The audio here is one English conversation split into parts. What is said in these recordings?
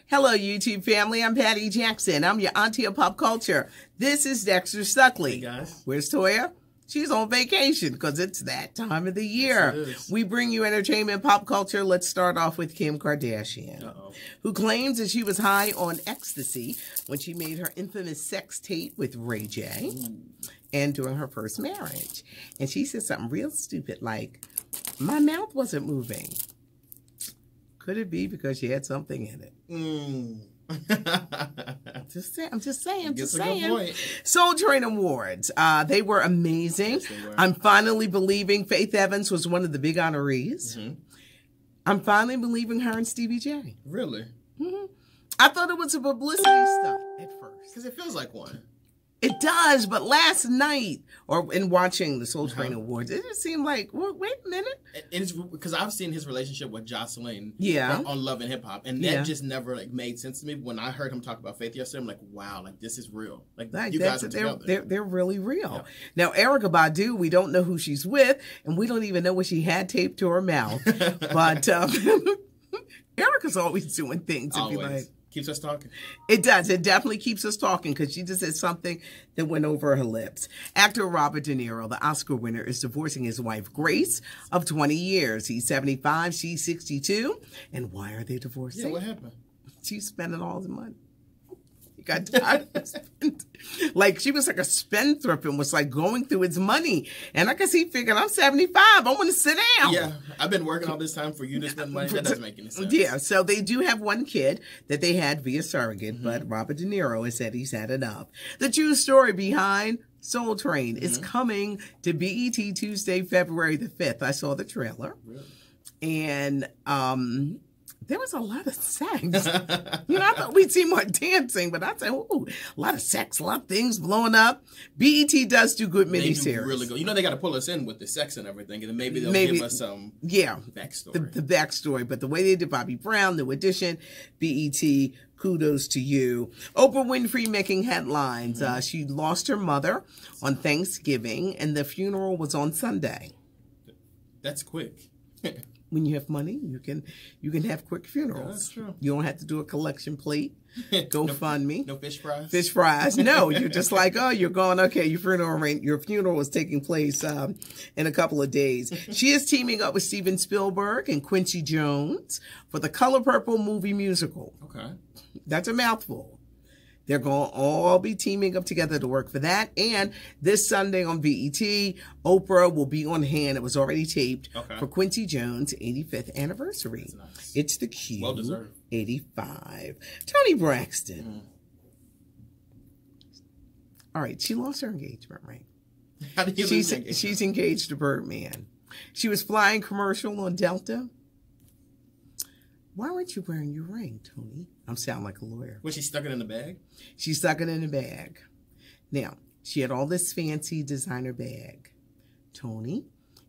Hello, YouTube family. I'm Patty Jackson. I'm your auntie of pop culture. This is Dexter Stuckley. Hey, guys. Where's Toya? She's on vacation because it's that time of the year. Yes, we bring you entertainment, pop culture. Let's start off with Kim Kardashian, who claims that she was high on ecstasy when she made her infamous sex tape with Ray J and during her first marriage. And she said something real stupid like, my mouth wasn't moving. Could it be because she had something in it? I'm just saying. Good point. Soul Train Awards. They were amazing. Yes, they were. I'm finally believing Faith Evans was one of the big honorees. I'm finally believing her and Stevie J. Really? I thought it was a publicity stunt at first. Because it feels like one. It does, but last night, or in watching the Soul Train Awards, it just seemed like, well, wait a minute. It's because I've seen his relationship with Jocelyn on Love and Hip Hop, and that just never made sense to me. When I heard him talk about Faith yesterday, I'm like, wow, this is real. You guys are together. They're really real. Yeah. Now, Erykah Badu, we don't know who she's with, and we don't even know what she had taped to her mouth. But Erykah's always doing things. Always. If you like. Keeps us talking. It does. It definitely keeps us talking because she just said something that went over her lips. Actor Robert De Niro, the Oscar winner, is divorcing his wife, Grace, of 20 years. He's 75, she's 62. And why are they divorcing? Yeah, what happened? She's spending all the money. Got tired of spending. Like, she was like a spendthrift and was like going through his money. And I guess he figured, I'm 75. I want to sit down. Yeah, I've been working all this time for you to spend money. That doesn't make any sense. Yeah, so they do have one kid that they had via surrogate, but Robert De Niro has said he's had enough. The true story behind Soul Train is coming to BET Tuesday, February the 5th. I saw the trailer. Really? And there was a lot of sex. I thought we'd see more dancing, but I said, ooh, a lot of sex, a lot of things blowing up. BET does do good miniseries. Really good. They got to pull us in with the sex and everything, and then maybe they'll give us some backstory. The backstory. But the way they did Bobby Brown, New Edition, BET, kudos to you. Oprah Winfrey making headlines. She lost her mother on Thanksgiving, and the funeral was on Sunday. That's quick. When you have money, you can have quick funerals. Yeah, that's true. You don't have to do a collection plate. GoFundMe. No fish fries? Fish fries. No, you're just like, oh, you're going, okay, your funeral is taking place in a couple of days. She is teaming up with Steven Spielberg and Quincy Jones for the Color Purple movie musical. Okay. That's a mouthful. They're going to all be teaming up together to work for that. And this Sunday on BET, Oprah will be on hand. It was already taped for Quincy Jones' 85th anniversary. That's nice. It's the Q. Well deserved. 85. Toni Braxton. All right, she lost her engagement ring. How did you lose engagement? She's engaged to Birdman. She was flying commercial on Delta. Why weren't you wearing your ring, Toni? I'm sounding like a lawyer. Was she stuck it in the bag? She stuck it in the bag. Now, she had all this fancy designer bag. Toni,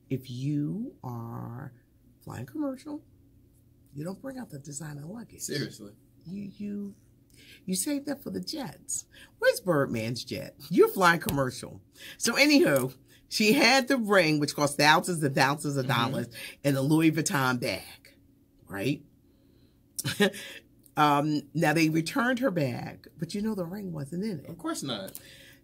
if you are flying commercial, you don't bring out the designer luggage. Seriously? You save that for the jets. Where's Birdman's jet? You're flying commercial. So anyhow, she had the ring, which cost thousands and thousands of dollars, in a Louis Vuitton bag, right? Now they returned her bag, but the ring wasn't in it. Of course not.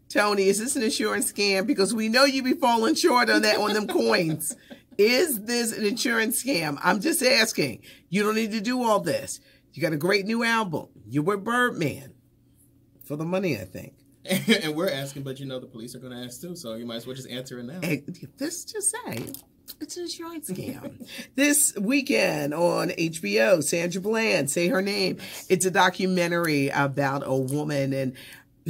Toni, is this an insurance scam? Because we know you be falling short on them coins. Is this an insurance scam? I'm just asking. You don't need to do all this. You got a great new album. You're with Birdman. For the money, I think. And we're asking, but the police are going to ask too, so you might as well just answer it now. Let's just say it's an insurance scam. This weekend on HBO, Sandra Bland, Say Her Name. It's a documentary about a woman, and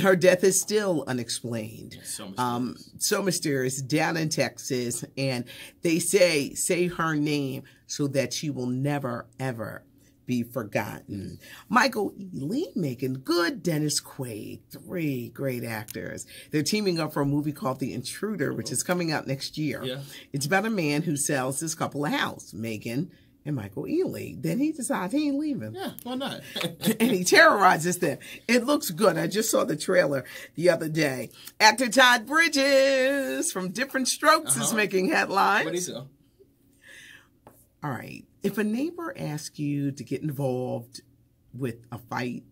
her death is still unexplained. So mysterious. So mysterious, down in Texas. And they say her name so that she will never, ever be forgotten. Michael Ealy making good Dennis Quaid. 3 great actors. They're teaming up for a movie called The Intruder, which is coming out next year. Yeah. It's about a man who sells this couple a house, Megan and Michael Ealy. Then he decides he ain't leaving. Yeah, why not? And he terrorizes them. It looks good. I just saw the trailer the other day. Actor Todd Bridges from Different Strokes is making headlines. What do you say? All right. If a neighbor asks you to get involved with a fight.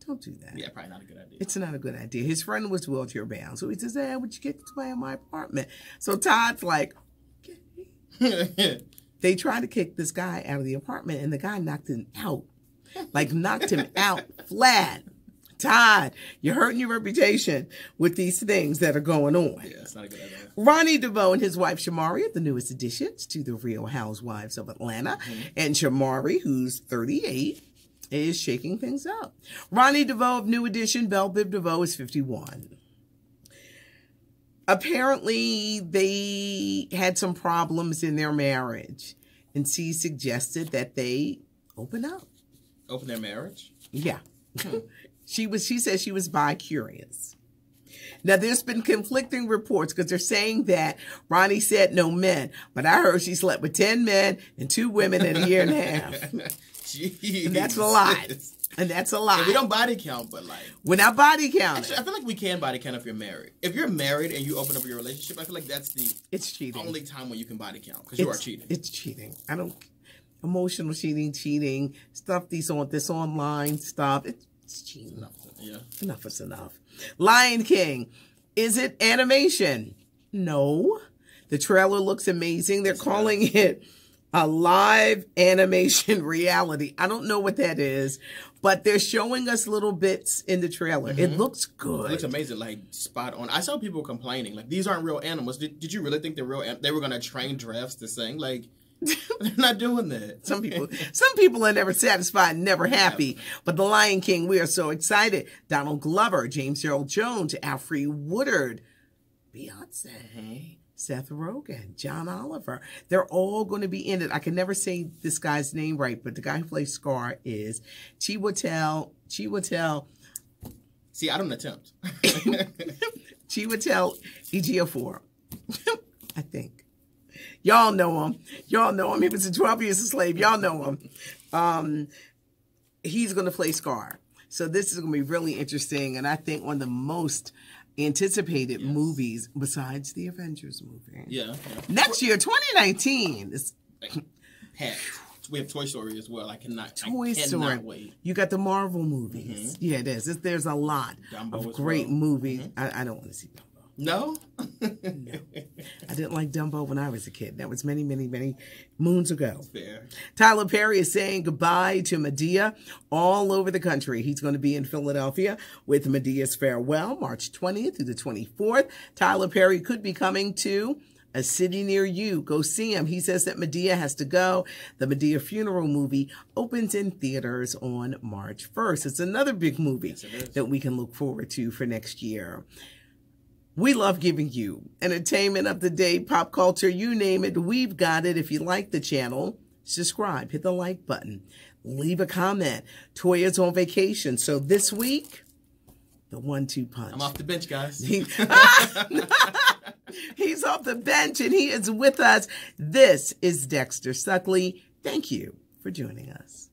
Don't do that. Yeah, probably not a good idea. It's not a good idea. His friend was wheelchair bound. So he says, hey, would you get to play in my apartment? So Todd's like, okay. They tried to kick this guy out of the apartment, and the guy knocked him out. Like, knocked him out flat. Todd, you're hurting your reputation with these things that are going on. Yeah, it's not a good idea. Ronnie DeVoe and his wife Shamari are the newest additions to the Real Housewives of Atlanta. And Shamari, who's 38, is shaking things up. Ronnie DeVoe of New Edition, Belle Biv DeVoe, is 51. Apparently, they had some problems in their marriage. And she suggested that they open up. Open their marriage? Yeah. She said she was bi-curious. Now, there's been conflicting reports because they're saying that Ronnie said no men. But I heard she slept with 10 men and 2 women in a year and a half. Jeez. And that's a lot. And that's a lot. Yeah, we don't body count, but like... We're not body counting. Actually, I feel like we can body count if you're married. If you're married and you open up your relationship, I feel like that's the... It's cheating. Only time when you can body count, because you are cheating. It's cheating. I don't... Emotional cheating, stuff, this online stuff. It's cheating. Enough is enough. Lion King. Is it animation? No. The trailer looks amazing. They're calling it a live animation reality. I don't know what that is, but they're showing us little bits in the trailer. It looks good. It looks amazing, like spot on. I saw people complaining, like, these aren't real animals. Did you really think they were going to train giraffes to sing? Like, they're not doing that. Some people are never satisfied, never happy. But The Lion King, we are so excited. Donald Glover, James Earl Jones, Alfre Woodard, Beyonce, Seth Rogen, John Oliver. They're all going to be in it. I can never say this guy's name right, but the guy who plays Scar is Chiwetel. See, I don't attempt. Chiwetel Ejiofor, I think. Y'all know him. Y'all know him. He was in 12 Years a Slave. Y'all know him. He's going to play Scar. So this is going to be really interesting. And I think one of the most anticipated movies besides the Avengers movie. Yeah. Next year, 2019. Is we have Toy Story as well. I cannot wait. You got the Marvel movies. Yeah, it is. There's a lot of great movies. I don't want to see Dumbo. No? No. I didn't like Dumbo when I was a kid. That was many, many, many moons ago. Fair. Tyler Perry is saying goodbye to Madea all over the country. He's going to be in Philadelphia with Medea's Farewell, March 20th through the 24th. Tyler Perry could be coming to a city near you. Go see him. He says that Madea has to go. The Madea Funeral movie opens in theaters on March 1st. It's another big movie that we can look forward to for next year. We love giving you entertainment of the day, pop culture, you name it. We've got it. If you like the channel, subscribe, hit the like button, leave a comment. Toya's on vacation. So this week, the 1-2 punch. I'm off the bench, guys. He's off the bench and he is with us. This is Dexter Suckley. Thank you for joining us.